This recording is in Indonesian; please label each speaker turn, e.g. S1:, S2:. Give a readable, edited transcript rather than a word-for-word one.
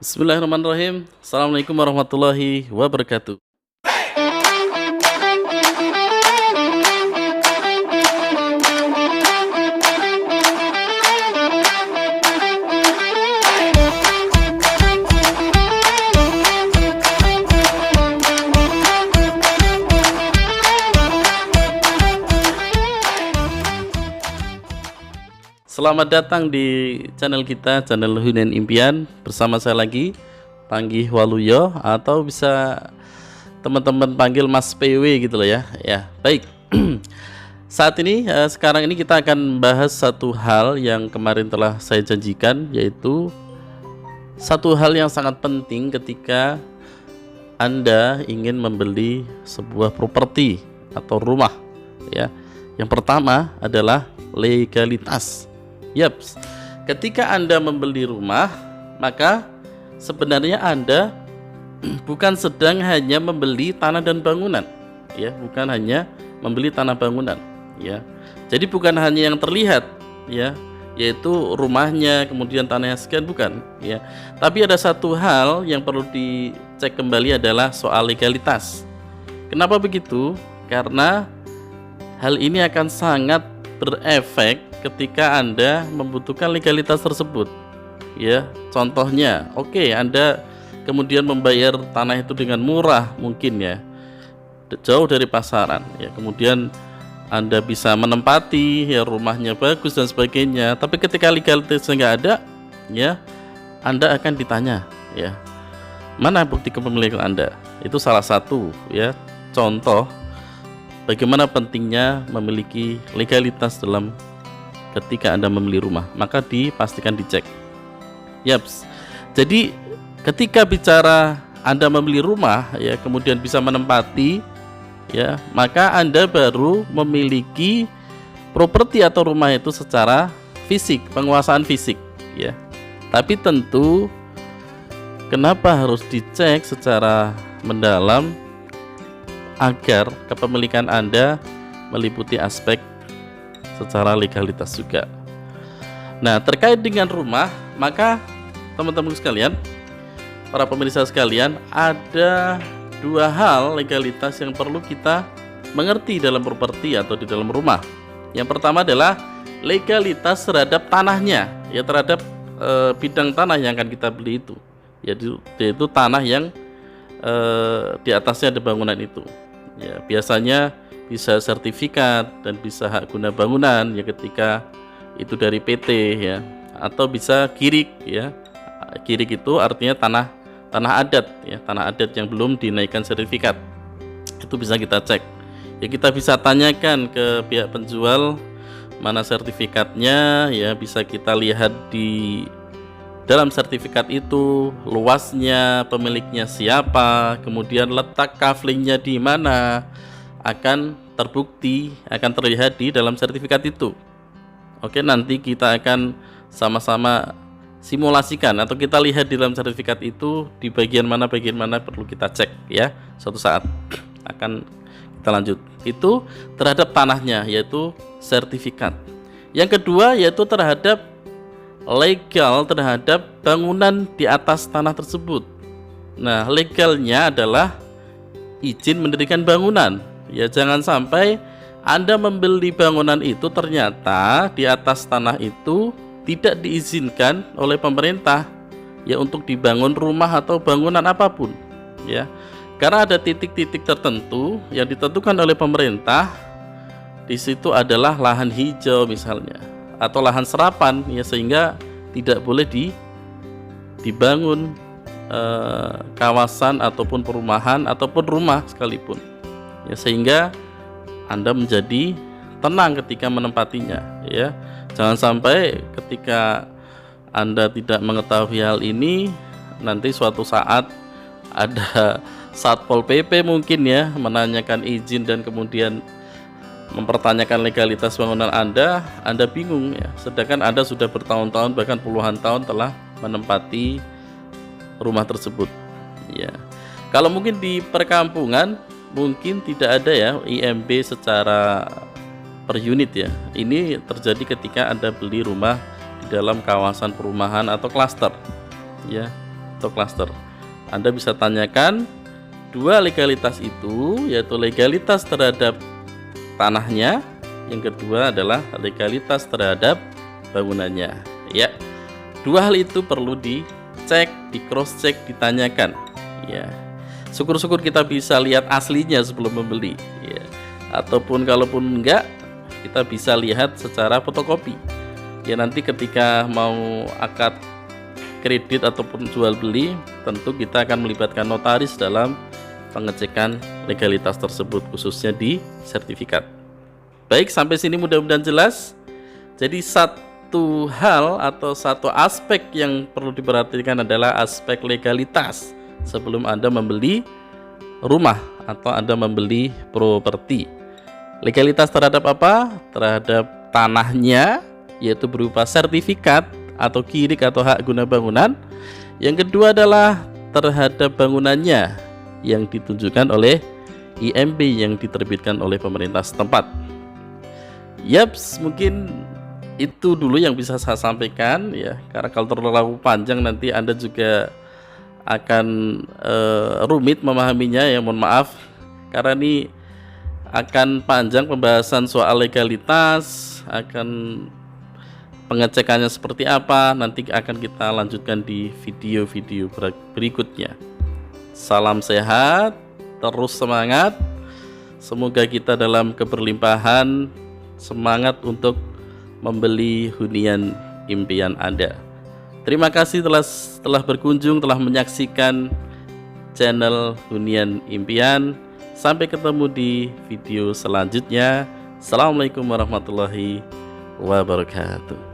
S1: Bismillahirrahmanirrahim. Assalamualaikum warahmatullahi wabarakatuh. Selamat datang di channel kita, channel Hunen Impian. Bersama saya lagi, Panggih Waluyo, atau bisa teman-teman panggil Mas PW gitu loh ya. Ya, baik. Saat ini, sekarang ini kita akan bahas satu hal yang kemarin telah saya janjikan, yaitu satu hal yang sangat penting ketika Anda ingin membeli sebuah properti atau rumah ya. Yang pertama adalah legalitas. Yaps, ketika Anda membeli rumah, maka sebenarnya Anda bukan sedang hanya membeli tanah dan bangunan, ya, bukan hanya membeli tanah bangunan, ya. Jadi bukan hanya yang terlihat, ya, yaitu rumahnya, kemudian tanahnya sekian, bukan, ya. Tapi ada satu hal yang perlu dicek kembali adalah soal legalitas. Kenapa begitu? Karena hal ini akan sangat berefek ketika Anda membutuhkan legalitas tersebut. Ya, contohnya, oke, Anda kemudian membayar tanah itu dengan murah mungkin ya, jauh dari pasaran ya. Kemudian Anda bisa menempati ya, rumahnya bagus dan sebagainya. Tapi ketika legalitasnya nggak ada, ya, Anda akan ditanya, ya, mana bukti kepemilikan Anda? Itu salah satu ya contoh bagaimana pentingnya memiliki legalitas dalam ketika Anda membeli rumah. Maka dipastikan dicek. Yaps. Jadi ketika bicara Anda membeli rumah ya, kemudian bisa menempati ya, maka Anda baru memiliki properti atau rumah itu secara fisik, penguasaan fisik ya. Tapi tentu kenapa harus dicek secara mendalam? Agar kepemilikan Anda meliputi aspek secara legalitas juga. Nah, terkait dengan rumah, maka teman-teman sekalian, para pemirsa sekalian, ada dua hal legalitas yang perlu kita mengerti dalam properti atau di dalam rumah. Yang pertama adalah legalitas terhadap tanahnya, ya, terhadap bidang tanah yang akan kita beli itu, yaitu tanah yang di atasnya ada bangunan itu. Ya, biasanya bisa sertifikat dan bisa hak guna bangunan ya ketika itu dari PT ya, atau bisa kirik ya. Kirik itu artinya tanah adat ya, tanah adat yang belum dinaikkan sertifikat. Itu bisa kita cek. Ya, kita bisa tanyakan ke pihak penjual mana sertifikatnya ya, bisa kita lihat di dalam sertifikat itu luasnya, pemiliknya siapa, kemudian letak kaflingnya di mana, akan terbukti, akan terlihat di dalam sertifikat itu. Oke, nanti kita akan sama-sama simulasikan atau kita lihat di dalam sertifikat itu di bagian mana perlu kita cek ya. Suatu saat akan kita lanjut. Itu terhadap tanahnya, yaitu sertifikat. Yang kedua yaitu terhadap legal terhadap bangunan di atas tanah tersebut. Nah, legalnya adalah izin mendirikan bangunan. Ya, jangan sampai Anda membeli bangunan itu ternyata di atas tanah itu tidak diizinkan oleh pemerintah ya untuk dibangun rumah atau bangunan apapun ya. Karena ada titik-titik tertentu yang ditentukan oleh pemerintah. Di situ adalah lahan hijau misalnya, atau lahan serapan ya, sehingga tidak boleh dibangun kawasan ataupun perumahan ataupun rumah sekalipun ya, sehingga Anda menjadi tenang ketika menempatinya ya. Jangan sampai ketika Anda tidak mengetahui hal ini, nanti suatu saat ada Satpol PP mungkin ya menanyakan izin dan kemudian mempertanyakan legalitas bangunan Anda bingung ya, sedangkan Anda sudah bertahun-tahun bahkan puluhan tahun telah menempati rumah tersebut ya. Kalau mungkin di perkampungan mungkin tidak ada ya IMB secara per unit ya. Ini terjadi ketika Anda beli rumah di dalam kawasan perumahan atau klaster ya. atau klaster. Anda bisa tanyakan dua legalitas itu, yaitu legalitas terhadap tanahnya, yang kedua adalah legalitas terhadap bangunannya. Ya, dua hal itu perlu dicek, di cross check, ditanyakan. Ya, syukur-syukur kita bisa lihat aslinya sebelum membeli. Ya, ataupun kalaupun enggak, kita bisa lihat secara fotokopi. Ya, nanti ketika mau akad kredit ataupun jual beli, tentu kita akan melibatkan notaris dalam pengecekan legalitas tersebut, khususnya di sertifikat. Baik, sampai sini mudah-mudahan jelas. Jadi satu hal atau satu aspek yang perlu diperhatikan adalah aspek legalitas sebelum Anda membeli rumah atau Anda membeli properti. Legalitas terhadap apa? Terhadap tanahnya, yaitu berupa sertifikat atau KIRIK atau hak guna bangunan. Yang kedua adalah terhadap bangunannya yang ditunjukkan oleh IMB yang diterbitkan oleh pemerintah setempat. Yaps, mungkin itu dulu yang bisa saya sampaikan ya, karena kalau terlalu panjang nanti Anda juga akan rumit memahaminya ya, mohon maaf, karena ini akan panjang pembahasan soal legalitas, akan pengecekannya seperti apa, nanti akan kita lanjutkan di video-video berikutnya. Salam sehat, terus semangat, semoga kita dalam keberlimpahan, semangat untuk membeli hunian impian Anda. Terima kasih telah berkunjung, telah menyaksikan channel Hunian Impian. Sampai ketemu di video selanjutnya. Assalamualaikum warahmatullahi wabarakatuh.